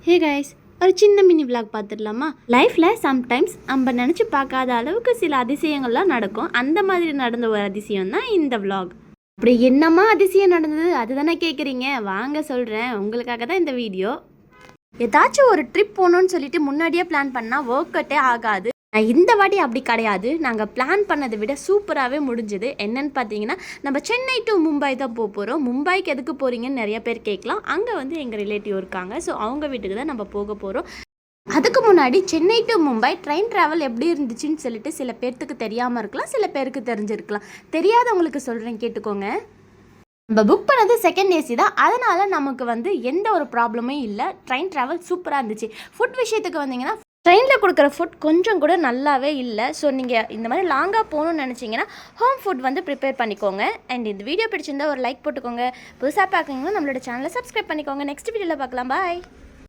Hey guys, ஒரு சின்ன mini vlog பார்த்துடலாமா? லைஃப்பில் சம்டைம்ஸ் நம்ம நினச்சி பார்க்காத அளவுக்கு சில அதிசயங்கள்லாம் நடக்கும். அந்த மாதிரி நடந்த ஒரு அதிசயம் தான் இந்த விளாக். அப்படி என்னம்மா அதிசயம் நடந்தது அதுதானே கேட்குறீங்க? வாங்க சொல்கிறேன். உங்களுக்காக தான் இந்த வீடியோ. ஏதாச்சும் ஒரு ட்ரிப் போகணுன்னு சொல்லிட்டு முன்னாடியே பிளான் பண்ணால் ஒர்க் அவுட்டே ஆகாது. இந்த வாட்டி அப்படி கிடையாது. நாங்கள் பிளான் பண்ணதை விட சூப்பராகவே முடிஞ்சுது. என்னன்னு பார்த்தீங்கன்னா, நம்ம சென்னை டு மும்பை தான் போகிறோம். மும்பைக்கு எதுக்கு போகிறீங்கன்னு நிறைய பேர் கேட்கலாம். அங்கே வந்து எங்கள் ரிலேட்டிவ் இருக்காங்க. ஸோ அவங்க வீட்டுக்கு தான் நம்ம போக போகிறோம். அதுக்கு முன்னாடி Chennai to Mumbai train travel எப்படி இருந்துச்சுன்னு சொல்லிட்டு சில பேர்த்துக்கு தெரியாமல் இருக்கலாம், சில பேருக்கு தெரிஞ்சிருக்கலாம். தெரியாதவங்களுக்கு சொல்கிறேன், கேட்டுக்கோங்க. நம்ம புக் பண்ணது செகண்ட் ஏசி தான். அதனால் நமக்கு வந்து எந்த ஒரு ப்ராப்ளமும் இல்லை. ட்ரெயின் ட்ராவல் சூப்பராக இருந்துச்சு. ஃபுட் விஷயத்துக்கு வந்தீங்கன்னா, ட்ரெயினில் கொடுக்குற ஃபுட் கொஞ்சம் கூட நல்லாவே இல்லை. ஸோ நீங்கள் இந்த மாதிரி லாங்காக போகணுன்னு நினச்சிங்கன்னா ஹோம் ஃபுட் வந்து ப்ரிப்பேர் பண்ணிக்கோங்க. அண்ட் இந்த வீடியோ பிடிச்சிருந்தா ஒரு லைக் போட்டுக்கோங்க. புதுசாக பார்க்குறீங்கன்னா நம்மளோட சேனலை சப்ஸ்கிரைப் பண்ணிக்கோங்க. நெக்ஸ்ட் வீடியோவில் பார்க்கலாம். பாய்.